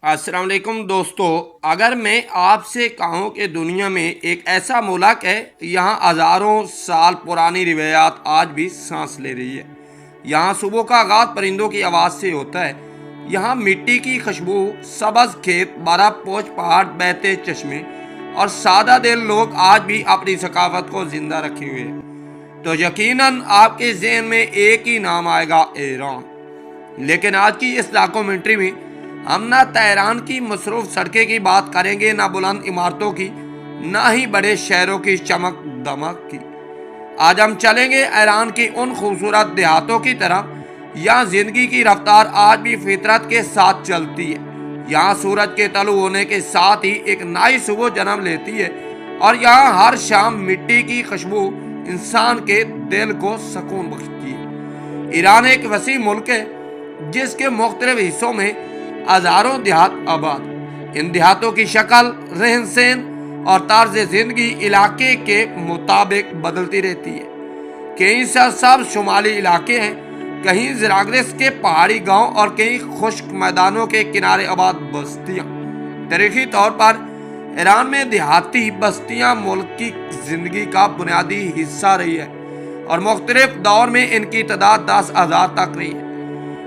अस्सलाम वालेकुम दोस्तों। अगर मैं आपसे कहूँ कि दुनिया में एक ऐसा मुल्क है यहाँ हज़ारों साल पुरानी रिवायात आज भी सांस ले रही है। यहाँ सुबह का आगाज़ परिंदों की आवाज़ से होता है। यहाँ मिट्टी की खुशबू, सब्ज़ खेत, बर्फ़ पोश पहाड़, बहते चश्मे और सादा दिल लोग आज भी अपनी सकाफत को ज़िंदा रखे हुए हैं। तो यकीनन आपके ज़हन में एक ही नाम आएगा, ईरान। लेकिन आज की इस डॉक्यूमेंट्री में हम ना तेहरान की मसरूफ सड़कें की बात करेंगे, ना बुलंद इमारतों की, ना ही बड़े शहरों की चमक दमक की। आज हम चलेंगे ईरान की उन खूबसूरत देहातों की तरफ, यहाँ जिंदगी की रफ्तार आज भी फितरत के साथ चलती है। यहाँ सूरज के तलु होने के साथ ही एक नई सुबह जन्म लेती है और यहाँ हर शाम मिट्टी की खुशबू इंसान के दिल को सुकून बख्शती है। ईरान एक वसी मुल्क है जिसके मुख्तलिफ हिस्सों में हजारों देहात आबाद। इन देहातों की शक्ल, रहन सहन और तर्ज जिंदगी इलाके के मुताबिक बदलती रहती है। कहीं सब शुमाली इलाके हैं, कहीं ज़राग्रिस के पहाड़ी गांव और कहीं खुश्क मैदानों के किनारे आबाद बस्तियां। तारीखी तौर पर ईरान में देहाती बस्तियां मुल्क की जिंदगी का बुनियादी हिस्सा रही है और मुख्तलिफ दौर में इनकी तादाद 10,000 तक रही है।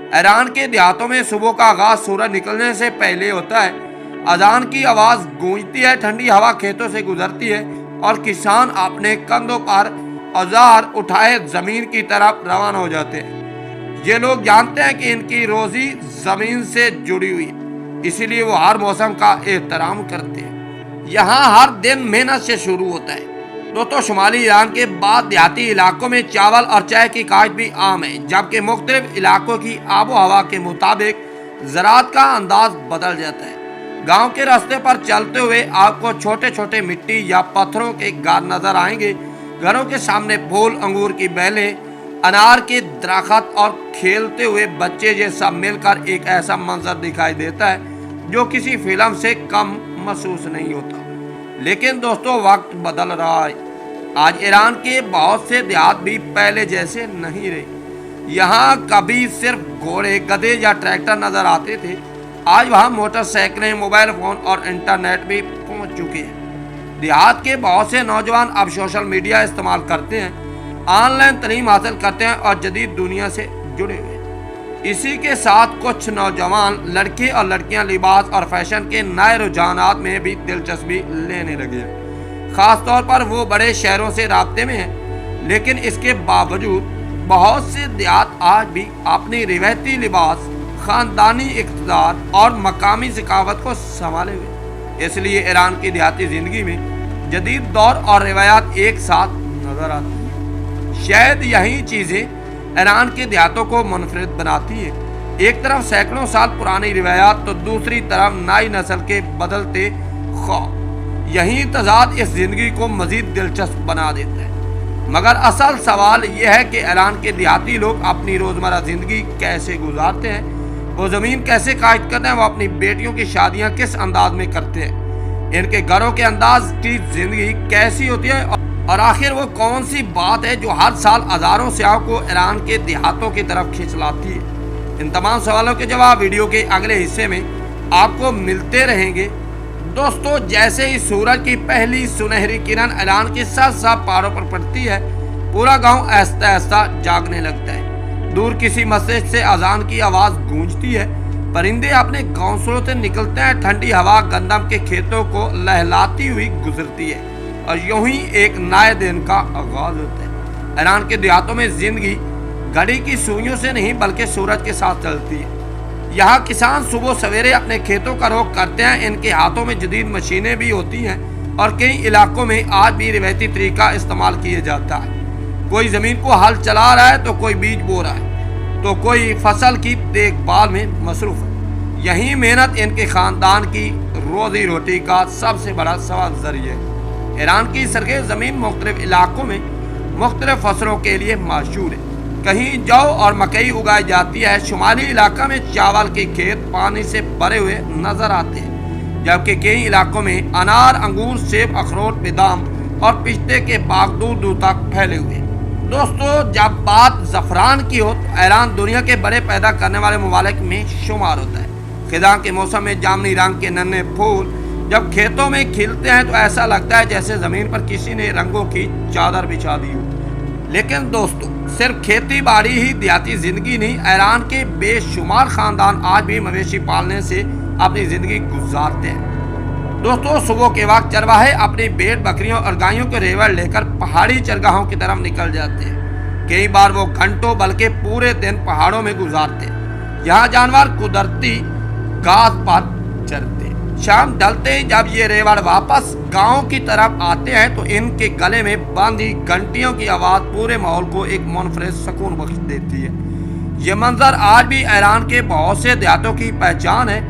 ईरान के देहातों में सुबह का आगाज सूरज निकलने से पहले होता है। अजान की आवाज़ गूंजती है, ठंडी हवा खेतों से गुजरती है और किसान अपने कंधों पर औजार उठाए ज़मीन की तरफ रवाना हो जाते हैं। ये लोग जानते हैं कि इनकी रोज़ी ज़मीन से जुड़ी हुई है, इसीलिए वो हर मौसम का एहतराम करते हैं। यहाँ हर दिन मेहनत से शुरू होता है। दोस्तों, शुमाली ईरान के बाद देहाती इलाकों में चावल और चाय की काश्त भी आम है, जबकि मुख्तलिफ इलाकों की आबो हवा के मुताबिक ज़राअत का अंदाज बदल जाता है। गांव के रास्ते पर चलते हुए आपको छोटे छोटे मिट्टी या पत्थरों के घर नजर आएंगे। घरों के सामने फूल, अंगूर की बेलें, अनार के दरख्त और खेलते हुए बच्चे ये सब मिलकर एक ऐसा मंजर दिखाई देता है जो किसी फिल्म से कम महसूस नहीं होता। लेकिन दोस्तों, वक्त बदल रहा है। आज ईरान के बहुत से देहात भी पहले जैसे नहीं रहे। यहाँ कभी सिर्फ घोड़े, गधे या ट्रैक्टर नजर आते थे, आज वहाँ मोटरसाइकिलें, मोबाइल फोन और इंटरनेट भी पहुँच चुके हैं। देहात के बहुत से नौजवान अब सोशल मीडिया इस्तेमाल करते हैं, ऑनलाइन तालीम हासिल करते हैं और जदीद दुनिया से जुड़े हुए हैं। इसी के साथ कुछ नौजवान लड़के और लड़कियां लिबास और फैशन के नए रुझानात में भी दिलचस्पी लेने लगे हैं। ख़ास तौर पर वो बड़े शहरों से राब्ते में हैं, लेकिन इसके बावजूद बहुत से देहात आज भी अपनी रिवायती लिबास, ख़ानदानी इक़्तिदार और मकामी सकावत को संभाले हुए। इसलिए ईरान की देहाती ज़िंदगी में जदीद दौर और रिवायात एक साथ नज़र आती हैं। शायद यही चीज़ें ईरान के देहातों को मुनफरिद बनाती है। एक तरफ सैकड़ों साल पुरानी रिवायात, तो दूसरी तरफ नई नस्ल के बदलते ख्वाब। यही तजाद इस जिंदगी को मजीद दिलचस्प बना देता है। मगर असल सवाल यह है कि ईरान के देहाती लोग अपनी रोज़मर्रा ज़िंदगी कैसे गुजारते हैं, वो ज़मीन कैसे काश्त करते हैं, वो अपनी बेटियों की शादियाँ किस अंदाज में करते हैं, इनके घरों के अंदाज की ज़िंदगी कैसी होती है और आखिर वो कौन सी बात है जो हर साल हज़ारों सयाहों को ईरान के देहातों की तरफ खींच लाती है। इन तमाम सवालों के जवाब वीडियो के अगले हिस्से में आपको मिलते रहेंगे। दोस्तों, जैसे ही सूरज की पहली सुनहरी किरण ईरान के साफ पहाड़ों पर पड़ती है, पूरा गांव आहिस्ता आहिस्ता जागने लगता है। दूर किसी मस्जिद से अजान की आवाज़ गूंजती है, परिंदे अपने घोंसलों से निकलते हैं, ठंडी हवा गंदम के खेतों को लहलाती हुई गुजरती है और यूं ही एक नए दिन का आगाज होता है। ईरान के देहातों में जिंदगी घड़ी की सुइयों से नहीं बल्कि सूरज के साथ चलती है। यहाँ किसान सुबह सवेरे अपने खेतों का रुख करते हैं। इनके हाथों में जदीद मशीनें भी होती हैं और कई इलाकों में आज भी रिवायती तरीका इस्तेमाल किया जाता है। कोई ज़मीन को हल चला रहा है, तो कोई बीज बो रहा है, तो कोई फसल की देखभाल में मसरूफ़ है। यही मेहनत इनके ख़ानदान की रोज़ी रोटी का सबसे बड़ा सबब ज़रिया है। ईरान की सरखे ज़मीन मुख्तलिफ इलाकों में मुख्तलिफ फसलों के लिए मशहूर है। कहीं जौ और मकई उगाई जाती है। शुमाली इलाका में चावल के खेत पानी से भरे हुए नजर आते हैं, जबकि कई इलाकों में अनार, अंगूर, सेब, अखरोट, बादाम और पिस्ते के बाग दूर दूर तक फैले हुए हैं। दोस्तों, जब बात ज़फ़रान की हो तो ईरान दुनिया के बड़े पैदा करने वाले ममालिक में शुमार होता है। खिज़ां के मौसम में जामुनी रंग के नन्हे फूल जब खेतों में खिलते हैं तो ऐसा लगता है जैसे ज़मीन पर किसी ने रंगों की चादर बिछा दी हो। लेकिन दोस्तों, सिर्फ खेती बाड़ी ही देहाती ज़िंदगी नहीं, ईरान के बेशुमार ख़ानदान आज भी मवेशी पालने से अपनी ज़िंदगी गुजारते हैं। दोस्तों, सुबह के वक्त चरवाहे अपनी भेड़ बकरियों और गायों के रेवड़ लेकर पहाड़ी चरगाहों की तरफ निकल जाते हैं। कई बार वो घंटों बल्कि पूरे दिन पहाड़ों में गुजारते हैं। यहाँ जानवर कुदरती घास पर चरते हैं। शाम ढलते ही जब ये रेवड़ वापस गांव की तरफ आते हैं तो इनके गले में बांधी घंटियों की आवाज़ पूरे माहौल को एक मुनफरिद सुकून बख्श देती है। ये मंजर आज भी ईरान के बहुत से देहातों की पहचान है।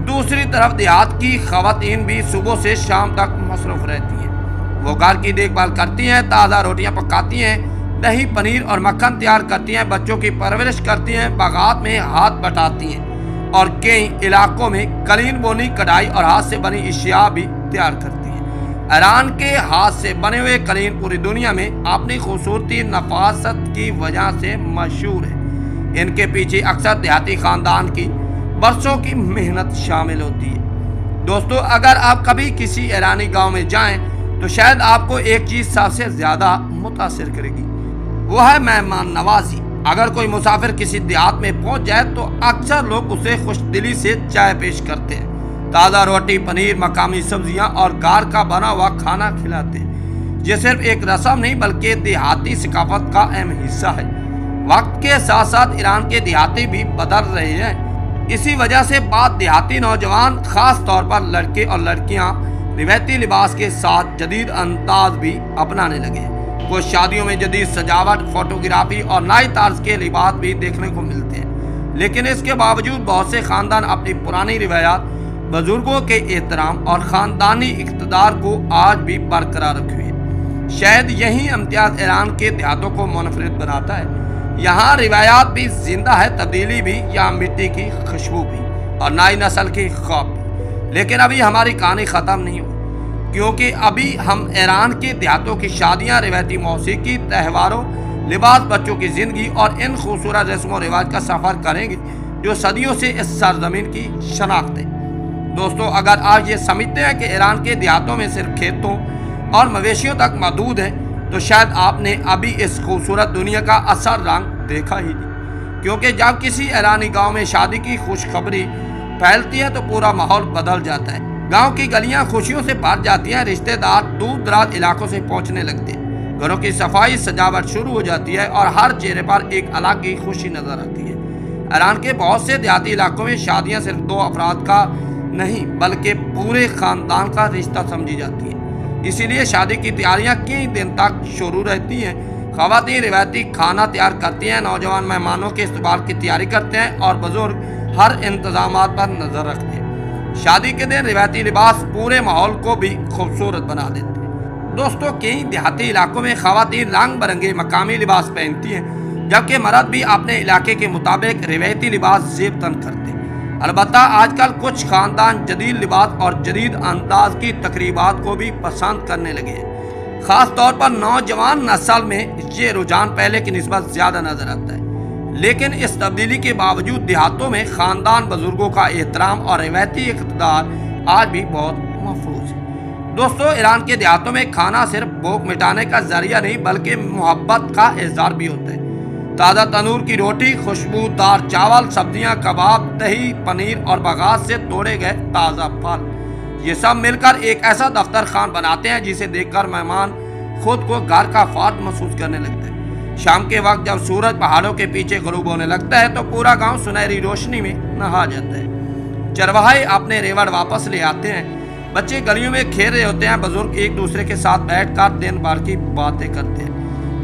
दूसरी तरफ देहात की खवातीन भी सुबह से शाम तक मसरूफ रहती हैं। वो घर की देखभाल करती हैं, ताज़ा रोटियां पकाती हैं, दही पनीर और मक्खन तैयार करती हैं, बच्चों की परवरिश करती हैं, बागात में हाथ बटाती हैं और कई इलाकों में कलीन बोनी, कढ़ाई और हाथ से बनी अशिया भी तैयार करती हैं। ईरान के हाथ से बने हुए कलीन पूरी दुनिया में अपनी खूबसूरती नफासत की वजह से मशहूर है। इनके पीछे अक्सर देहाती ख़ानदान की बरसों की मेहनत शामिल होती है। दोस्तों, अगर आप कभी किसी ईरानी गांव में जाएं तो शायद आपको एक चीज़ सबसे ज़्यादा मुतासिर करेगी, वो है मेहमान नवाजी। अगर कोई मुसाफिर किसी देहात में पहुंच जाए तो अक्सर लोग उसे खुशदिली से चाय पेश करते हैं, ताज़ा रोटी, पनीर, मकामी सब्जियां और घर का बना हुआ खाना खिलाते हैं। ये सिर्फ एक रस्म नहीं बल्कि देहाती सकाफत का अहम हिस्सा है। वक्त के साथ साथ ईरान के देहाती भी बदल रहे हैं। इसी वजह से बाद देहाती नौजवान, खास तौर पर लड़के और लड़कियां, रिवायती लिबास के साथ जदीद अंदाज भी अपनाने लगे हैं। कुछ शादियों में जदीद सजावट, फोटोग्राफी और नए तर्ज के लिबास भी देखने को मिलते हैं। लेकिन इसके बावजूद बहुत से ख़ानदान अपनी पुरानी रिवायात, बुजुर्गों के एहतराम और ख़ानदानी इक़्तिदार को आज भी बरकरार रखे हुए। शायद यही इम्तियाज़ ईरान के देहातों को मुनफरिद बनाता है। यहाँ रिवायात भी जिंदा है, तब्दीली भी, यहाँ मिट्टी की खुशबू भी और नई नस्ल की ख्वाब भी। लेकिन अभी हमारी कहानी ख़त्म नहीं हुई, क्योंकि अभी हम ईरान के देहातों की शादियाँ, रिवायती मौसीकी, त्योहारों, लिबास, बच्चों की ज़िंदगी और इन खूबसूरत रस्म व रिवाज का सफ़र करेंगे जो सदियों से इस सरजमीन की शनाख्त है। दोस्तों, अगर आप ये समझते हैं कि ईरान के देहातों में सिर्फ खेतों और मवेशियों तक महदूद है तो शायद आपने अभी इस खूबसूरत दुनिया का असल रंग देखा ही नहीं। क्योंकि जब किसी ईरानी गांव में शादी की खुशखबरी फैलती है तो पूरा माहौल बदल जाता है। गांव की गलियां खुशियों से भर जाती हैं, रिश्तेदार दूर दराज इलाकों से पहुंचने लगते हैं, घरों की सफाई, सजावट शुरू हो जाती है और हर चेहरे पर एक अलग ही खुशी नजर आती है। ईरान के बहुत से देहाती इलाकों में शादियाँ सिर्फ दो अफराद का नहीं बल्कि पूरे ख़ानदान का रिश्ता समझी जाती है। इसीलिए शादी की तैयारियां कई दिन तक शुरू रहती हैं। ख़वातीन रिवायती खाना तैयार करती हैं, नौजवान मेहमानों के इस्तकबाल की तैयारी करते हैं और बुजुर्ग हर इंतजामात पर नज़र रखते हैं। शादी के दिन रिवायती लिबास पूरे माहौल को भी खूबसूरत बना देते हैं। दोस्तों, कई देहाती इलाकों में ख़वातीन रंग बिरंगे मकामी लिबास पहनती हैं, जबकि मर्द भी अपने इलाके के मुताबिक रिवायती लिबास ज़ेब तन करते हैं। अलबत्ता आजकल कुछ ख़ानदान जदीद लिबास और जदीद अंदाज की तकरीबात को भी पसंद करने लगे हैं। ख़ास तौर पर नौजवान नस्ल में ये रुझान पहले की निस्बत ज़्यादा नज़र आता है। लेकिन इस तब्दीली के बावजूद देहातों में ख़ानदान, बुजुर्गों का एहतराम और रिवायती इक़्तिदार आज भी बहुत महफूज है। दोस्तों, ईरान के देहातों में खाना सिर्फ भूख मिटाने का जरिया नहीं बल्कि मोहब्बत का इज़हार भी होता है। ताज़ा तंदूर की रोटी, खुशबूदार चावल, सब्जियां, कबाब, दही, पनीर और बागात से तोड़े गए ताज़ा फल, ये सब मिलकर एक ऐसा दफ्तर खान बनाते हैं जिसे देखकर मेहमान खुद को घर का फात महसूस करने लगते हैं। शाम के वक्त जब सूरज पहाड़ों के पीछे गुरूब होने लगता है तो पूरा गांव सुनहरी रोशनी में नहा जाता है। चरवाहे अपने रेवड़ वापस ले आते हैं, बच्चे गलियों में खेल रहे होते हैं, बुजुर्ग एक दूसरे के साथ बैठकर दिन भर की बातें करते हैं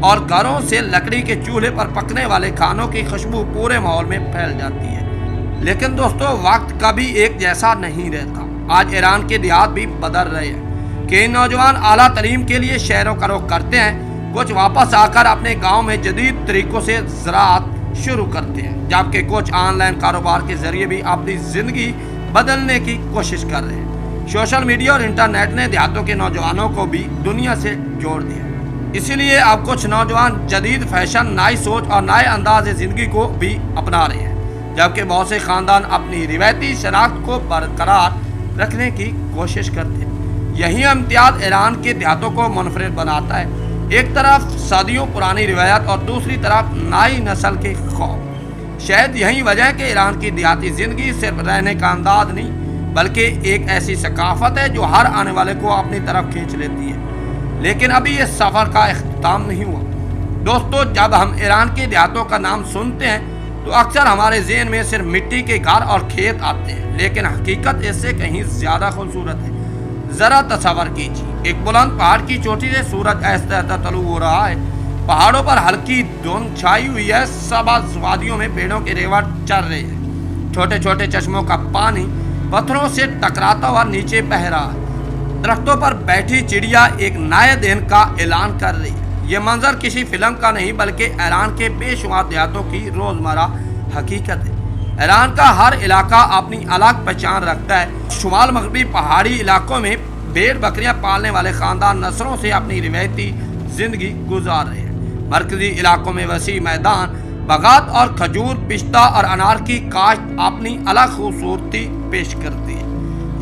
और घरों से लकड़ी के चूल्हे पर पकने वाले खानों की खुशबू पूरे माहौल में फैल जाती है। लेकिन दोस्तों, वक्त कभी एक जैसा नहीं रहता। आज ईरान के देहात भी बदल रहे हैं। कई नौजवान आला तालीम के लिए शहरों का रुख करते हैं, कुछ वापस आकर अपने गांव में जदीद तरीकों से ज़राअत शुरू करते हैं, जबकि कुछ ऑनलाइन कारोबार के जरिए भी अपनी ज़िंदगी बदलने की कोशिश कर रहे हैं। सोशल मीडिया और इंटरनेट ने देहातों के नौजवानों को भी दुनिया से जोड़ दिया। इसीलिए अब कुछ नौजवान जदीद फैशन, नई सोच और नए अंदाज ज़िंदगी को भी अपना रहे हैं। जबकि बहुत से खानदान अपनी रिवायती शनाख्त को बरकरार रखने की कोशिश करते हैं। यही इम्तियाज ईरान के देहातों को मुनफरिद बनाता है। एक तरफ सदियों पुरानी रिवायत और दूसरी तरफ नई नस्ल के खौफ। शायद यही वजह है कि ईरान की देहाती ज़िंदगी सिर्फ रहने का अंदाज नहीं, बल्कि एक ऐसी सकाफत है जो हर आने वाले को अपनी तरफ खींच लेती है। लेकिन अभी इस सफ़र का इख्तिताम नहीं हुआ। दोस्तों, जब हम ईरान के देहातों का नाम सुनते हैं तो अक्सर हमारे ज़हन में सिर्फ मिट्टी के घर और खेत आते हैं, लेकिन हकीकत इससे कहीं ज़्यादा खूबसूरत है। ज़रा तसव्वुर कीजिए, एक बुलंद पहाड़ की चोटी से सूरज ऐसा तलू हो रहा है। पहाड़ों पर हल्की धुंध छाई हुई है। सब्ज़ वादियों में पेड़ों के रेवट चल रहे हैं। छोटे छोटे चश्मों का पानी पत्थरों से टकराता हुआ नीचे बह रहा है। दरख्तों पर बैठी चिड़िया एक नए दिन का ऐलान कर रही है। ये मंजर किसी फिल्म का नहीं, बल्कि ईरान के बेशुमार देहातों की रोज़मर्रा हकीकत है। ईरान का हर इलाका अपनी अलग पहचान रखता है। शुमाल मगरबी पहाड़ी इलाकों में भेड़ बकरियां पालने वाले खानदान नस्लों से अपनी रिवायती ज़िंदगी गुजार रहे हैं। मरकजी इलाकों में वसी मैदान बगात और खजूर, पिस्ता और अनार की काश्त अपनी अलग खूबसूरती पेश करती है।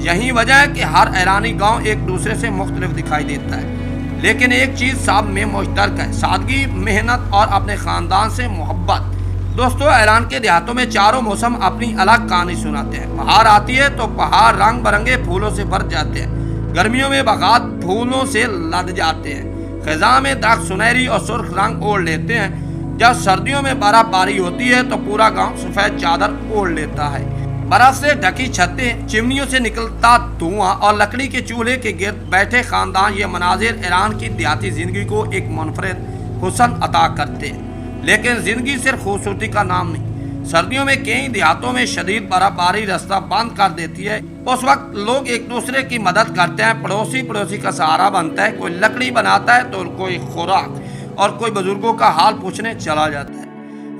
यही वजह है कि हर ईरानी गांव एक दूसरे से मुख्तलिफ दिखाई देता है, लेकिन एक चीज़ सब में मुश्तरक है: सादगी, मेहनत और अपने ख़ानदान से मोहब्बत। दोस्तों, ईरान के देहातों में चारों मौसम अपनी अलग कहानी सुनाते हैं। बहार आती है तो पहाड़ रंग बिरंगे फूलों से भर जाते हैं। गर्मियों में बगात फूलों से लद जाते हैं। खिज़ां में दरख्त सुनहरी और सुर्ख रंग ओढ़ लेते हैं। जब सर्दियों में बर्फबारी होती है तो पूरा गांव सफ़ेद चादर ओढ़ लेता है। बर्फ से ढकी छतें, चिमनियों से निकलता धुआं और लकड़ी के चूल्हे के गिर्द बैठे खानदान, ये मनाजिर ईरान की देहाती ज़िंदगी को एक मुनफरिद हुस्न अता करते हैं। लेकिन ज़िंदगी सिर्फ खूबसूरती का नाम नहीं। सर्दियों में कई देहातों में शदीद बर्फबारी रास्ता बंद कर देती है। उस वक्त लोग एक दूसरे की मदद करते हैं। पड़ोसी का सहारा बनता है। कोई लकड़ी बनाता है तो कोई खुराक, और कोई बुजुर्गों का हाल पूछने चला जाता है।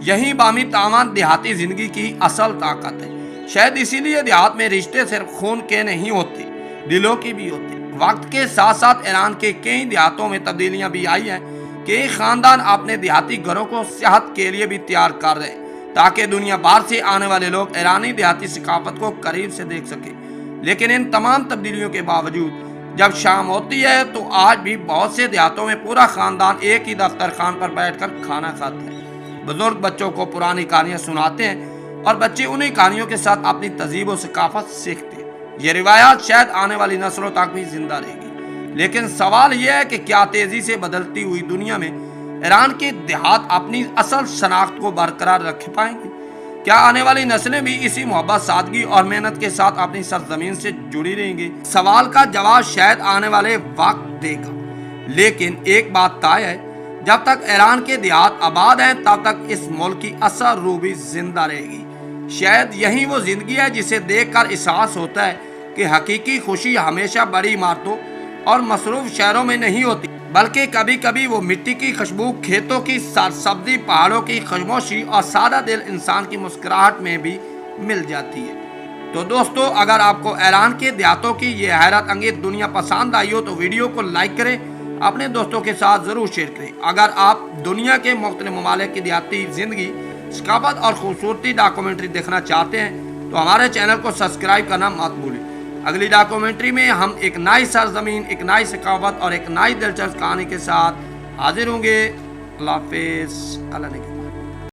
यही बामी तामान देहाती ज़िंदगी की असल ताकत है। शायद इसीलिए देहात में रिश्ते सिर्फ खून के नहीं होते, दिलों की भी होते। वक्त के साथ साथ ईरान के कई देहातों में तब्दीलियां भी आई हैं। कई खानदान अपने देहाती घरों को सियाहत के लिए भी तैयार कर रहे हैं, ताकि दुनिया भर से आने वाले लोग ईरानी देहाती सकाफत को करीब से देख सकें। लेकिन इन तमाम तब्दीलियों के बावजूद जब शाम होती है तो आज भी बहुत से देहातों में पूरा खानदान एक ही दफ्तरखान पर बैठकर खाना खाता है। बुजुर्ग बच्चों को पुरानी कहानियाँ सुनाते हैं और बच्चे उन्हीं कहानियों के साथ अपनी तहजीब और सकाफत सीखते हैं। ये रिवायात शायद आने वाली नस्लों तक भी जिंदा रहेगी। लेकिन सवाल यह है कि क्या तेज़ी से बदलती हुई दुनिया में ईरान के देहात अपनी असल शनाख्त को बरकरार रख पाएंगे? क्या आने वाली नस्लें भी इसी मोहब्बत, सादगी और मेहनत के साथ अपनी सरजमीन से जुड़ी रहेंगी? सवाल का जवाब शायद आने वाले वक्त देगा। लेकिन एक बात तय है, जब तक ईरान के देहात आबाद हैं तब तक इस मुल्क की असल रूह भी जिंदा रहेगी। शायद यही वो ज़िंदगी है जिसे देखकर एहसास होता है कि हकीकी खुशी हमेशा बड़ी इमारतों और मसरूफ़ शहरों में नहीं होती, बल्कि कभी कभी वो मिट्टी की खुशबू, खेतों की सब्जी, पहाड़ों की खामोशी और सादा दिल इंसान की मुस्कुराहट में भी मिल जाती है। तो दोस्तों, अगर आपको ईरान के देहातों की ये हैरत अंगेज दुनिया पसंद आई हो तो वीडियो को लाइक करें, अपने दोस्तों के साथ ज़रूर शेयर करें। अगर आप दुनिया के मुख्तलिफ ममालिक की देहाती ज़िंदगी, सकाफत और खूबसूरती डॉक्यूमेंट्री देखना चाहते हैं तो हमारे चैनल को सब्सक्राइब करना मत भूलें। अगली डॉक्यूमेंट्री में हम एक नई सरजमीन, एक नई सकाफत और एक नई दिलचस्प कहानी के साथ हाजिर होंगे। अल्लाह हाफ़िज़।